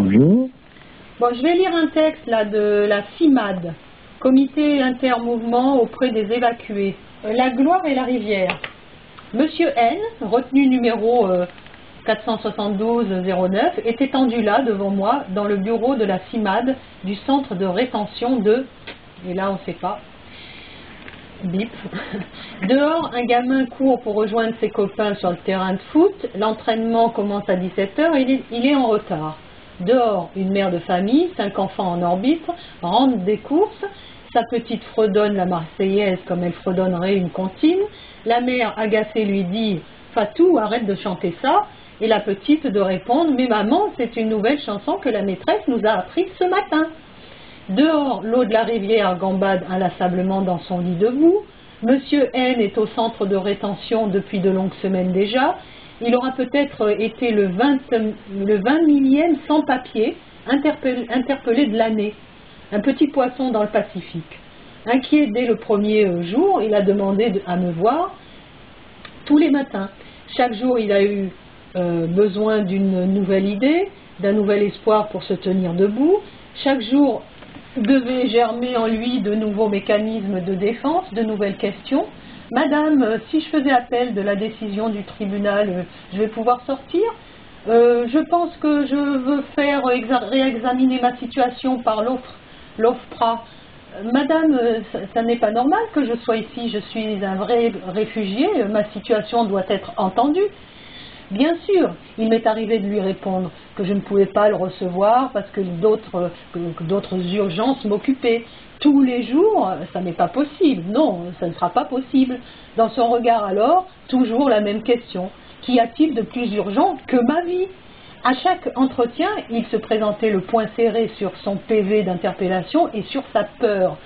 Bonjour. Bon, je vais lire un texte là de la CIMAD, Comité intermouvement auprès des évacués. La gloire et la rivière. Monsieur N, retenu numéro 472-09, est étendu là devant moi dans le bureau de la CIMAD du centre de rétention de... Et là on ne sait pas. Bip. Dehors, un gamin court pour rejoindre ses copains sur le terrain de foot. L'entraînement commence à 17 h et il est en retard. Dehors, une mère de famille, 5 enfants en orbite, rentre des courses. Sa petite fredonne la Marseillaise comme elle fredonnerait une comptine. La mère, agacée, lui dit « Fatou, arrête de chanter ça ». Et la petite de répondre « Mais maman, c'est une nouvelle chanson que la maîtresse nous a apprise ce matin ». Dehors, l'eau de la rivière gambade inlassablement dans son lit debout. Monsieur N est au centre de rétention depuis de longues semaines déjà. Il aura peut-être été le 20 millième sans-papier interpellé de l'année. Un petit poisson dans le Pacifique. Inquiet dès le premier jour, il a demandé à me voir tous les matins. Chaque jour, il a eu besoin d'une nouvelle idée, d'un nouvel espoir pour se tenir debout. Chaque jour devait germer en lui de nouveaux mécanismes de défense, de nouvelles questions. Madame, si je faisais appel de la décision du tribunal, je vais pouvoir sortir? Je pense que je veux faire réexaminer ma situation par l'OFPRA. Madame, ça n'est pas normal que je sois ici, je suis un vrai réfugié, ma situation doit être entendue. Bien sûr, il m'est arrivé de lui répondre que je ne pouvais pas le recevoir parce que d'autres urgences m'occupaient. Tous les jours, ça n'est pas possible. Non, ça ne sera pas possible. Dans son regard alors, toujours la même question. Qu'y a-t-il de plus urgent que ma vie? À chaque entretien, il se présentait le poing serré sur son PV d'interpellation et sur sa peur.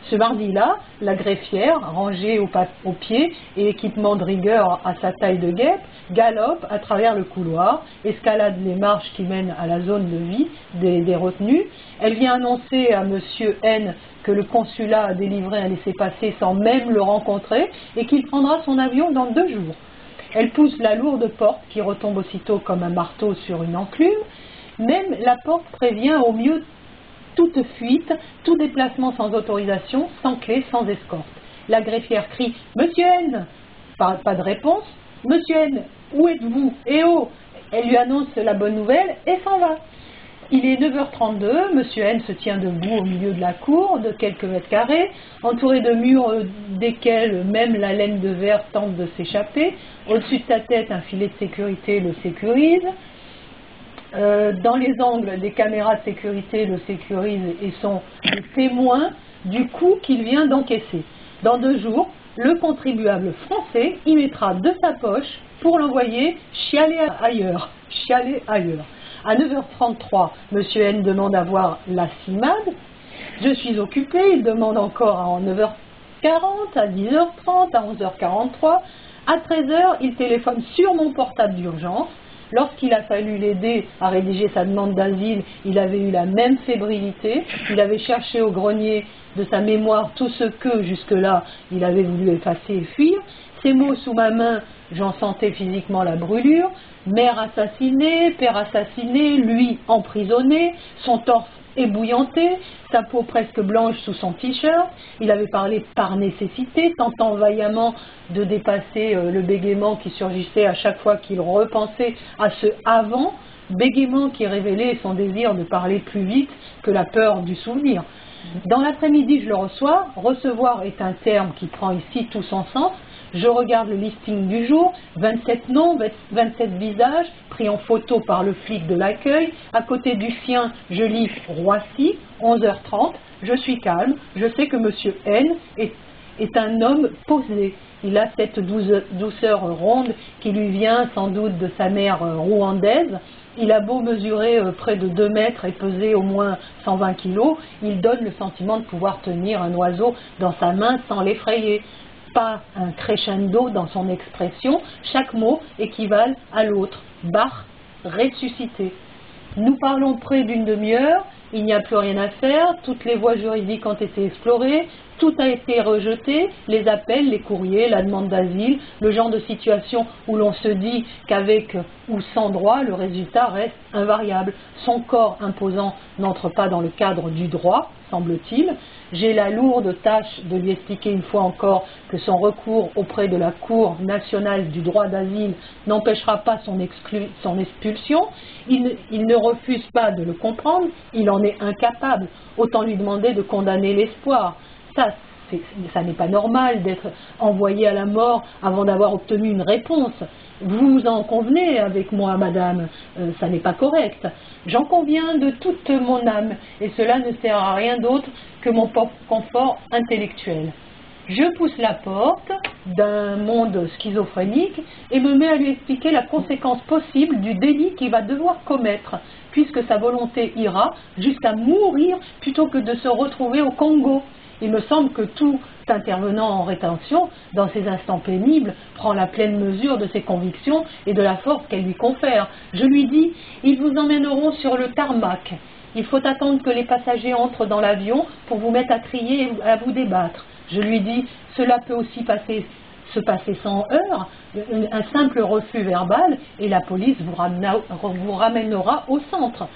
Ce mardi-là, la greffière, rangée au pied et équipement de rigueur à sa taille de guêpe, galope à travers le couloir, escalade les marches qui mènent à la zone de vie des retenus. Elle vient annoncer à monsieur N que le consulat a délivré un laissez-passer sans même le rencontrer et qu'il prendra son avion dans 2 jours. Elle pousse la lourde porte qui retombe aussitôt comme un marteau sur une enclume. Même la porte prévient au mieux toute fuite, tout déplacement sans autorisation, sans clé, sans escorte. La greffière crie « Monsieur N !» Pas de réponse. « Monsieur N, où êtes-vous? Eh oh !» Elle lui annonce la bonne nouvelle et s'en va. Il est 9 h 32, Monsieur N se tient debout au milieu de la cour, de quelques mètres carrés, entouré de murs desquels même la laine de verre tente de s'échapper. Au-dessus de sa tête, un filet de sécurité le sécurise. Dans les angles des caméras de sécurité le sécurisent et sont les témoins du coup qu'il vient d'encaisser. Dans 2 jours, le contribuable français y mettra de sa poche pour l'envoyer chialer ailleurs. À 9 h 33, M. N demande à voir la CIMAD. Je suis occupé, il demande encore à 9 h 40, à 10 h 30, à 11 h 43. À 13 h, il téléphone sur mon portable d'urgence. Lorsqu'il a fallu l'aider à rédiger sa demande d'asile, il avait eu la même fébrilité. Il avait cherché au grenier de sa mémoire tout ce que, jusque-là, il avait voulu effacer et fuir. Ces mots sous ma main, j'en sentais physiquement la brûlure. Mère assassinée, père assassiné, lui emprisonné, son torse ébouillanté, sa peau presque blanche sous son t-shirt. Il avait parlé par nécessité, tentant vaillamment de dépasser le bégaiement qui surgissait à chaque fois qu'il repensait à ce avant, bégaiement qui révélait son désir de parler plus vite que la peur du souvenir. Dans l'après-midi, je le reçois. Recevoir est un terme qui prend ici tout son sens. Je regarde le listing du jour, 27 noms, 27 visages, pris en photo par le flic de l'accueil. À côté du sien, je lis Roissy, 11 h 30. Je suis calme, je sais que monsieur N est un homme posé. Il a cette douceur ronde qui lui vient sans doute de sa mère rwandaise. Il a beau mesurer près de 2 mètres et peser au moins 120 kilos, il donne le sentiment de pouvoir tenir un oiseau dans sa main sans l'effrayer. Pas un crescendo dans son expression, chaque mot équivalent à l'autre. Bach, ressuscité. Nous parlons près d'une demi-heure, il n'y a plus rien à faire, toutes les voies juridiques ont été explorées, Tout a été rejeté, les appels, les courriers, la demande d'asile, le genre de situation où l'on se dit qu'avec ou sans droit, le résultat reste invariable. Son corps imposant n'entre pas dans le cadre du droit, semble-t-il. J'ai la lourde tâche de lui expliquer une fois encore que son recours auprès de la Cour nationale du droit d'asile n'empêchera pas son expulsion. Il ne refuse pas de le comprendre, il en est incapable. Autant lui demander de condamner l'espoir. Ça n'est pas normal d'être envoyé à la mort avant d'avoir obtenu une réponse. Vous en convenez avec moi, madame, ça n'est pas correct. J'en conviens de toute mon âme, et cela ne sert à rien d'autre que mon confort intellectuel. Je pousse la porte d'un monde schizophrénique et me mets à lui expliquer la conséquence possible du délit qu'il va devoir commettre, puisque sa volonté ira jusqu'à mourir plutôt que de se retrouver au Congo. Il me semble que tout intervenant en rétention, dans ces instants pénibles, prend la pleine mesure de ses convictions et de la force qu'elles lui confèrent. Je lui dis, ils vous emmèneront sur le tarmac. Il faut attendre que les passagers entrent dans l'avion pour vous mettre à crier et à vous débattre. Je lui dis, cela peut aussi se passer sans heurts, un simple refus verbal et la police vous ramènera au centre.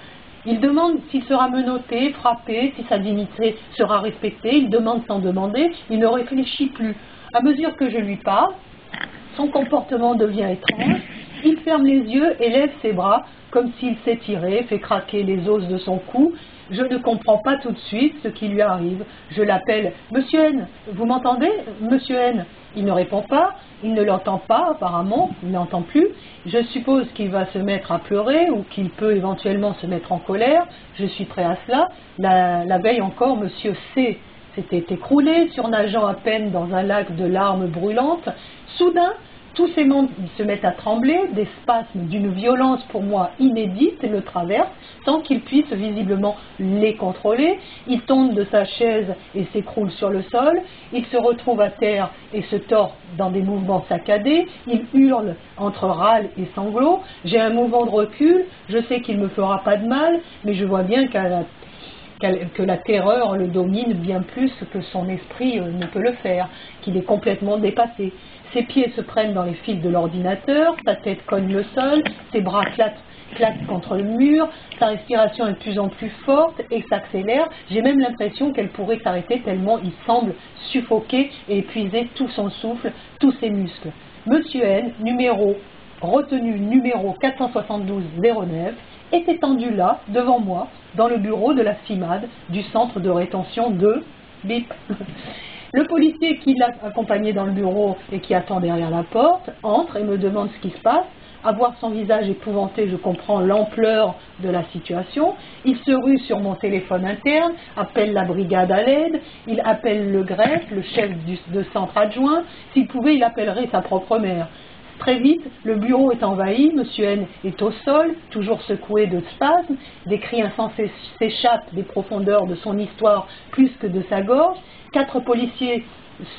Il demande s'il sera menotté, frappé, si sa dignité sera respectée. Il demande sans demander, il ne réfléchit plus. À mesure que je lui parle, son comportement devient étrange. Il ferme les yeux et lève ses bras comme s'il s'étirait, fait craquer les os de son cou. Je ne comprends pas tout de suite ce qui lui arrive. Je l'appelle « Monsieur N, vous m'entendez, Monsieur N ?» Il ne répond pas, il ne l'entend pas apparemment, il n'entend plus. Je suppose qu'il va se mettre à pleurer ou qu'il peut éventuellement se mettre en colère. Je suis prêt à cela. La veille encore, Monsieur C s'était écroulé, surnageant à peine dans un lac de larmes brûlantes. Soudain, tous ses membres se mettent à trembler, des spasmes d'une violence pour moi inédite le traversent, sans qu'il puisse visiblement les contrôler. Il tombe de sa chaise et s'écroule sur le sol, il se retrouve à terre et se tord dans des mouvements saccadés, il hurle entre râles et sanglots. J'ai un mouvement de recul, je sais qu'il ne me fera pas de mal, mais je vois bien que la terreur le domine bien plus que son esprit ne peut le faire, qu'il est complètement dépassé. Ses pieds se prennent dans les fils de l'ordinateur, sa tête cogne le sol, ses bras claquent contre le mur, sa respiration est de plus en plus forte et s'accélère. J'ai même l'impression qu'elle pourrait s'arrêter tellement il semble suffoquer et épuiser tout son souffle, tous ses muscles. Monsieur N, retenu numéro 472-09, est étendu là, devant moi, dans le bureau de la CIMAD du centre de rétention de Bip. Le policier qui l'a accompagné dans le bureau et qui attend derrière la porte entre et me demande ce qui se passe. À voir son visage épouvanté, je comprends l'ampleur de la situation. Il se rue sur mon téléphone interne, appelle la brigade à l'aide, il appelle le greffe, le chef de centre adjoint. S'il pouvait, il appellerait sa propre mère. Très vite, le bureau est envahi, Monsieur N est au sol, toujours secoué de spasmes, des cris insensés s'échappent des profondeurs de son histoire plus que de sa gorge. 4 policiers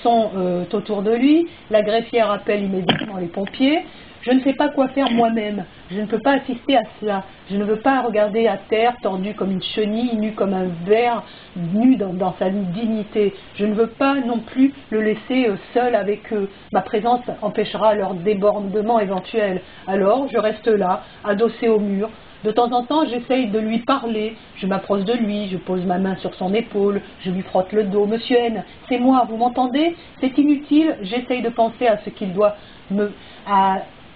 sont autour de lui, la greffière appelle immédiatement les pompiers. Je ne sais pas quoi faire moi-même, je ne peux pas assister à cela, je ne veux pas regarder à terre, tordu comme une chenille, nu comme un ver, nu dans sa dignité. Je ne veux pas non plus le laisser seul avec eux. Ma présence empêchera leur débordement éventuel. Alors je reste là, adossé au mur. De temps en temps, j'essaye de lui parler, je m'approche de lui, je pose ma main sur son épaule, je lui frotte le dos. Monsieur N, c'est moi, vous m'entendez? C'est inutile, j'essaye de penser à ce qu'il doit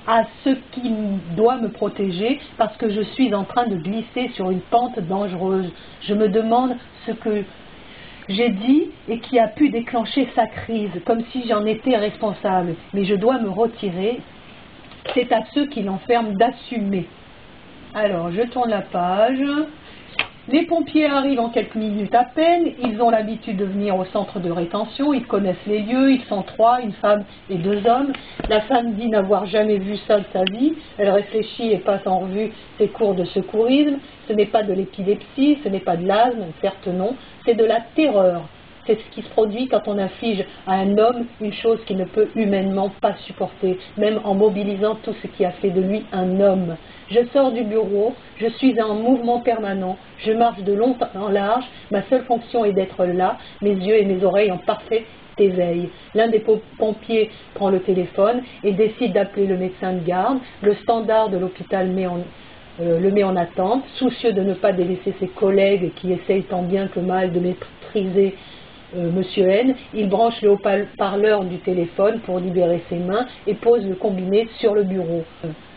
à ce qui doit me protéger parce que je suis en train de glisser sur une pente dangereuse. Je me demande ce que j'ai dit et qui a pu déclencher sa crise, comme si j'en étais responsable. Mais je dois me retirer. C'est à ceux qui l'enferment d'assumer. Alors, je tourne la page. Les pompiers arrivent en quelques minutes à peine, ils ont l'habitude de venir au centre de rétention, ils connaissent les lieux, ils sont 3, une femme et 2 hommes. La femme dit n'avoir jamais vu ça de sa vie, elle réfléchit et passe en revue ses cours de secourisme. Ce n'est pas de l'épilepsie, ce n'est pas de l'asthme, certes non, c'est de la terreur. C'est ce qui se produit quand on inflige à un homme une chose qu'il ne peut humainement pas supporter, même en mobilisant tout ce qui a fait de lui un homme. Je sors du bureau, je suis en mouvement permanent, je marche de long en large, ma seule fonction est d'être là, mes yeux et mes oreilles en parfait éveil. L'un des pompiers prend le téléphone et décide d'appeler le médecin de garde. Le standard de l'hôpital le met en attente, soucieux de ne pas délaisser ses collègues qui essayent tant bien que mal de maîtriser Monsieur N. Il branche le haut-parleur du téléphone pour libérer ses mains et pose le combiné sur le bureau.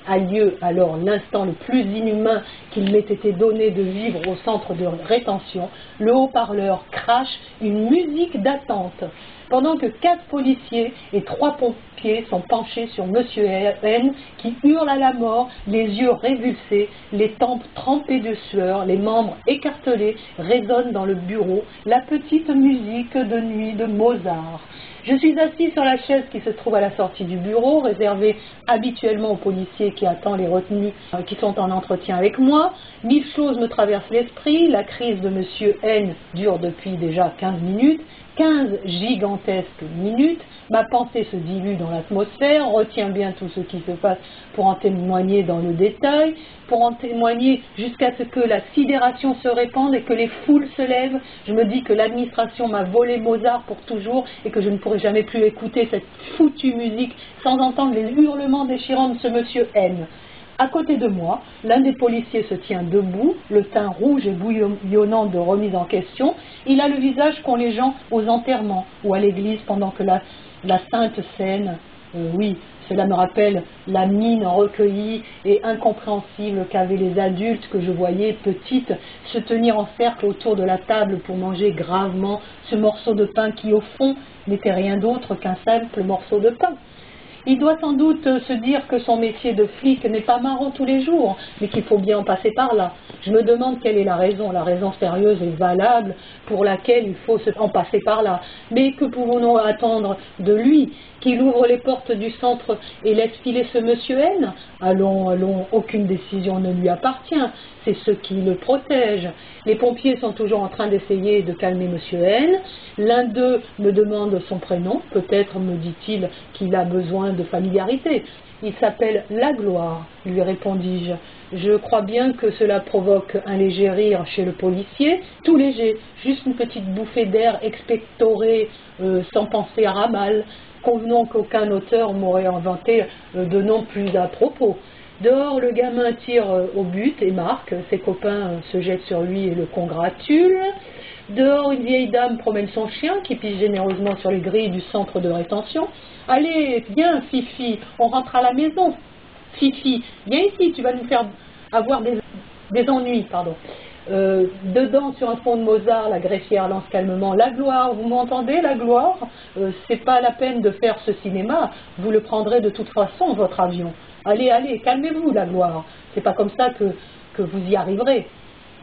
A lieu alors l'instant le plus inhumain qu'il m'ait été donné de vivre au centre de rétention. Le haut-parleur crache une musique d'attente, pendant que 4 policiers et 3 pompiers sont penchés sur Monsieur N, qui hurle à la mort, les yeux révulsés, les tempes trempées de sueur, les membres écartelés, résonne dans le bureau la petite musique de nuit de Mozart. Je suis assis sur la chaise qui se trouve à la sortie du bureau, réservée habituellement aux policiers qui attendent les retenus qui sont en entretien avec moi. 1000 choses me traversent l'esprit. La crise de Monsieur N dure depuis déjà 15 minutes. 15 gigantesques minutes, ma pensée se dilue dans l'atmosphère, retient bien tout ce qui se passe pour en témoigner dans le détail, pour en témoigner jusqu'à ce que la sidération se répande et que les foules se lèvent. Je me dis que l'administration m'a volé Mozart pour toujours et que je ne pourrai jamais plus écouter cette foutue musique sans entendre les hurlements déchirants de ce Monsieur N. À côté de moi, l'un des policiers se tient debout, le teint rouge et bouillonnant de remise en question. Il a le visage qu'ont les gens aux enterrements ou à l'église pendant que la sainte scène, oui, cela me rappelle la mine recueillie et incompréhensible qu'avaient les adultes que je voyais petites se tenir en cercle autour de la table pour manger gravement ce morceau de pain qui au fond n'était rien d'autre qu'un simple morceau de pain. Il doit sans doute se dire que son métier de flic n'est pas marrant tous les jours, mais qu'il faut bien en passer par là. Je me demande quelle est la raison sérieuse et valable pour laquelle il faut en passer par là. Mais que pouvons-nous attendre de lui? Qu'il ouvre les portes du centre et laisse filer ce Monsieur N? Allons, aucune décision ne lui appartient, c'est ce qui le protège. Les pompiers sont toujours en train d'essayer de calmer Monsieur N. L'un d'eux me demande son prénom, peut-être me dit-il qu'il a besoin de familiarité. Il s'appelle La Gloire, lui répondis-je. Je crois bien que cela provoque un léger rire chez le policier, tout léger, juste une petite bouffée d'air expectoré sans penser à ramal. Convenons qu'aucun auteur m'aurait inventé de nom plus à propos. Dehors, le gamin tire au but et marque. Ses copains se jettent sur lui et le congratulent. Dehors, une vieille dame promène son chien qui pisse généreusement sur les grilles du centre de rétention. « Allez, viens, Fifi, on rentre à la maison. Fifi, viens ici, tu vas nous faire avoir des ennuis. » Dedans, sur un fond de Mozart, la greffière lance calmement « La Gloire, vous m'entendez, La Gloire? C'est pas la peine de faire ce cinéma, vous le prendrez de toute façon, votre avion. Allez, calmez-vous, La Gloire, c'est pas comme ça que vous y arriverez. »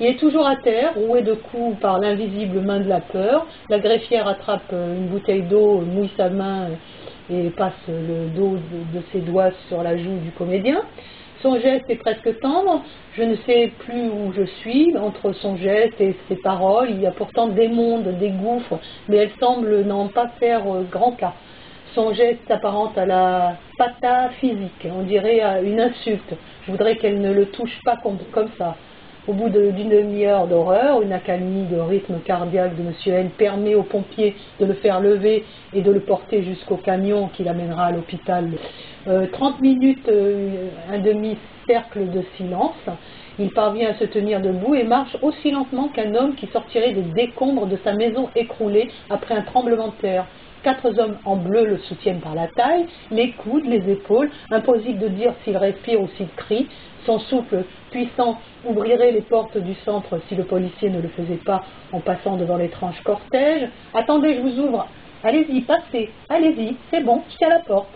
Il est toujours à terre, roué de coups par l'invisible main de la peur. La greffière attrape une bouteille d'eau, mouille sa main et passe le dos de ses doigts sur la joue du comédien. Son geste est presque tendre, je ne sais plus où je suis, entre son geste et ses paroles, il y a pourtant des mondes, des gouffres, mais elle semble n'en pas faire grand cas. Son geste s'apparente à la pataphysique, on dirait à une insulte. Je voudrais qu'elle ne le touche pas comme ça. Au bout d'une demi-heure d'horreur, une accalmie de rythme cardiaque de Monsieur N permet aux pompiers de le faire lever et de le porter jusqu'au camion qui l'amènera à l'hôpital. 30 minutes, un demi-cercle de silence. Il parvient à se tenir debout et marche aussi lentement qu'un homme qui sortirait des décombres de sa maison écroulée après un tremblement de terre. 4 hommes en bleu le soutiennent par la taille, les coudes, les épaules, impossible de dire s'il respire ou s'il crie. Son souffle puissant ouvrirait les portes du centre si le policier ne le faisait pas en passant devant l'étrange cortège. « Attendez, je vous ouvre. Allez-y, passez. Allez-y, c'est bon, je suis à la porte. »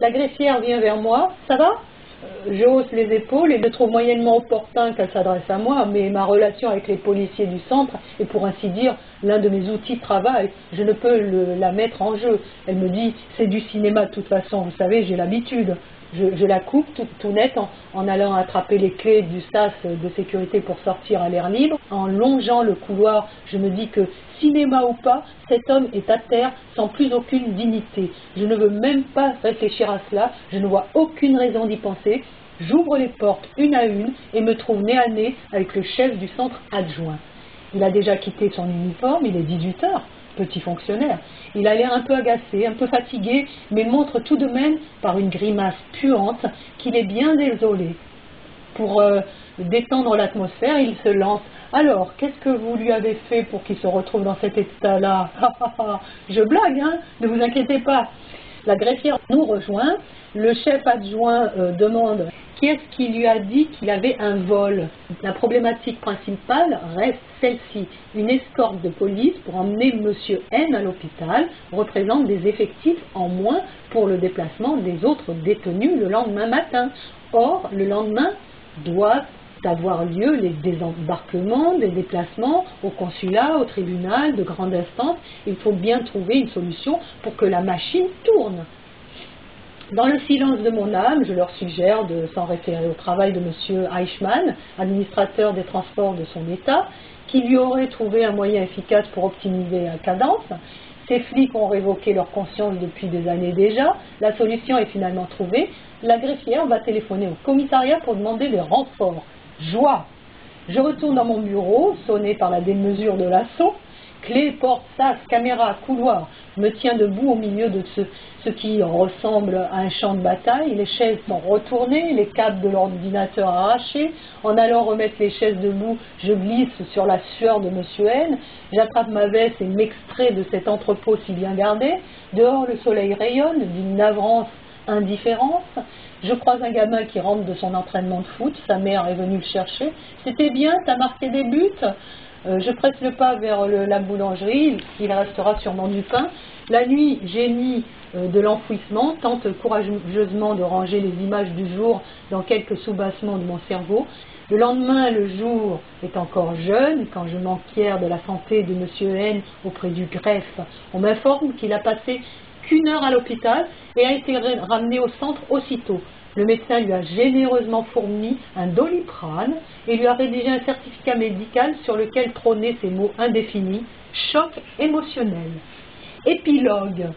La greffière vient vers moi. « Ça va ?» Je hausse les épaules et je trouve moyennement opportun qu'elle s'adresse à moi, mais ma relation avec les policiers du centre est pour ainsi dire l'un de mes outils de travail. Je ne peux la mettre en jeu. Elle me dit « C'est du cinéma de toute façon, vous savez, j'ai l'habitude. » je la coupe tout net en allant attraper les clés du sas de sécurité pour sortir à l'air libre. En longeant le couloir, je me dis que, cinéma ou pas, cet homme est à terre sans plus aucune dignité. Je ne veux même pas réfléchir à cela, je ne vois aucune raison d'y penser. J'ouvre les portes une à une et me trouve nez à nez avec le chef du centre adjoint. Il a déjà quitté son uniforme, il est 18 heures. Petit fonctionnaire. Il a l'air un peu agacé, un peu fatigué, mais montre tout de même, par une grimace puante, qu'il est bien désolé. Pour détendre l'atmosphère, il se lance. Alors, qu'est-ce que vous lui avez fait pour qu'il se retrouve dans cet état-là? Je blague, hein, ne vous inquiétez pas. La greffière nous rejoint. Le chef adjoint demande qui est-ce qui lui a dit qu'il avait un vol. La problématique principale reste celle-ci. Une escorte de police pour emmener Monsieur N à l'hôpital représente des effectifs en moins pour le déplacement des autres détenus le lendemain matin. Or, le lendemain doit avoir lieu les désembarquements, des déplacements au consulat, au tribunal, de grande instance. Il faut bien trouver une solution pour que la machine tourne. Dans le silence de mon âme, je leur suggère de s'en référer au travail de M. Eichmann, administrateur des transports de son État, qui lui aurait trouvé un moyen efficace pour optimiser la cadence. Ces flics ont révoqué leur conscience depuis des années déjà. La solution est finalement trouvée. La greffière va téléphoner au commissariat pour demander des renforts. Joie! Je retourne dans mon bureau, sonné par la démesure de l'assaut. Clé, porte, sas, caméra, couloir. Me tiens debout au milieu de ce qui ressemble à un champ de bataille. Les chaises sont retournées, les câbles de l'ordinateur arrachés. En allant remettre les chaises debout, je glisse sur la sueur de Monsieur N. J'attrape ma veste et m'extrais de cet entrepôt si bien gardé. Dehors, le soleil rayonne d'une navrance indifférence. Je croise un gamin qui rentre de son entraînement de foot. Sa mère est venue le chercher. « C'était bien, t'as marqué des buts ?» Je presse le pas vers la boulangerie, il restera sûrement du pain. La nuit, génie de l'enfouissement, tente courageusement de ranger les images du jour dans quelques soubassements de mon cerveau. Le lendemain, le jour est encore jeune, quand je m'enquière de la santé de M. N auprès du greffe. On m'informe qu'il a passé qu'1 heure à l'hôpital et a été ramené au centre aussitôt. Le médecin lui a généreusement fourni un Doliprane et lui a rédigé un certificat médical sur lequel trônaient ces mots indéfinis, choc émotionnel. Épilogue.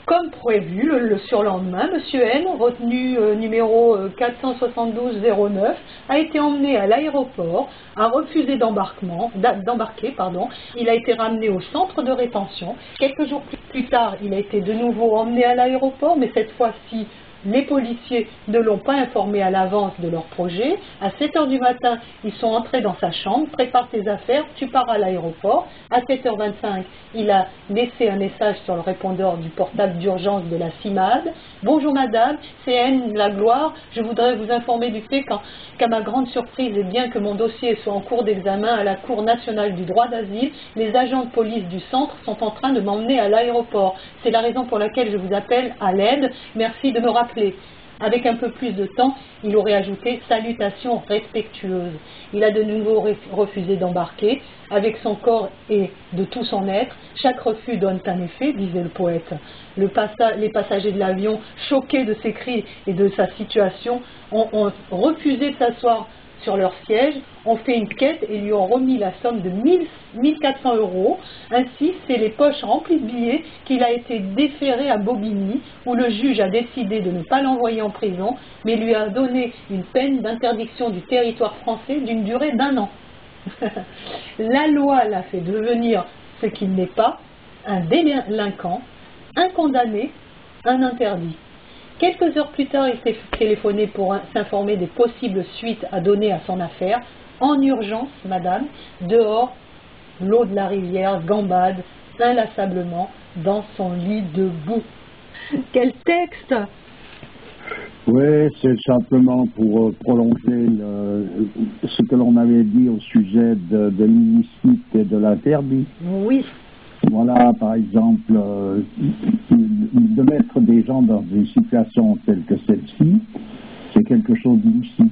Comme prévu, le surlendemain, M. N, retenu numéro 472-09, a été emmené à l'aéroport, a refusé d'embarquer. Il a été ramené au centre de rétention. Quelques jours plus tard, il a été de nouveau emmené à l'aéroport, mais cette fois-ci, les policiers ne l'ont pas informé à l'avance de leur projet. À 7 h du matin, ils sont entrés dans sa chambre, prépare tes affaires, tu pars à l'aéroport. À 7 h 25, il a laissé un message sur le répondeur du portable d'urgence de la CIMAD. Bonjour madame, c'est N la gloire. Je voudrais vous informer du fait qu'à ma grande surprise, et bien que mon dossier soit en cours d'examen à la Cour nationale du droit d'asile, les agents de police du centre sont en train de m'emmener à l'aéroport. C'est la raison pour laquelle je vous appelle à l'aide. Merci de me rappeler. Avec un peu plus de temps, il aurait ajouté « salutations respectueuses ». Il a de nouveau refusé d'embarquer. Avec son corps et de tout son être, chaque refus donne un effet, disait le poète. Les passagers de l'avion, choqués de ses cris et de sa situation, ont refusé de s'asseoir sur leur siège, ont fait une quête et lui ont remis la somme de 1400 €. Ainsi, c'est les poches remplies de billets qu'il a été déféré à Bobigny, où le juge a décidé de ne pas l'envoyer en prison, mais lui a donné une peine d'interdiction du territoire français d'une durée d'1 an. La loi l'a fait devenir ce qu'il n'est pas, un délinquant, un condamné, un interdit. Quelques heures plus tard, il s'est téléphoné pour s'informer des possibles suites à donner à son affaire. En urgence, madame, dehors, l'eau de la rivière gambade inlassablement dans son lit debout. Quel texte! Oui, c'est simplement pour prolonger ce que l'on avait dit au sujet de l'illicite et de l'interdit. Oui. Voilà, par exemple, de mettre des gens dans des situations telles que celle-ci, c'est quelque chose d'illicite.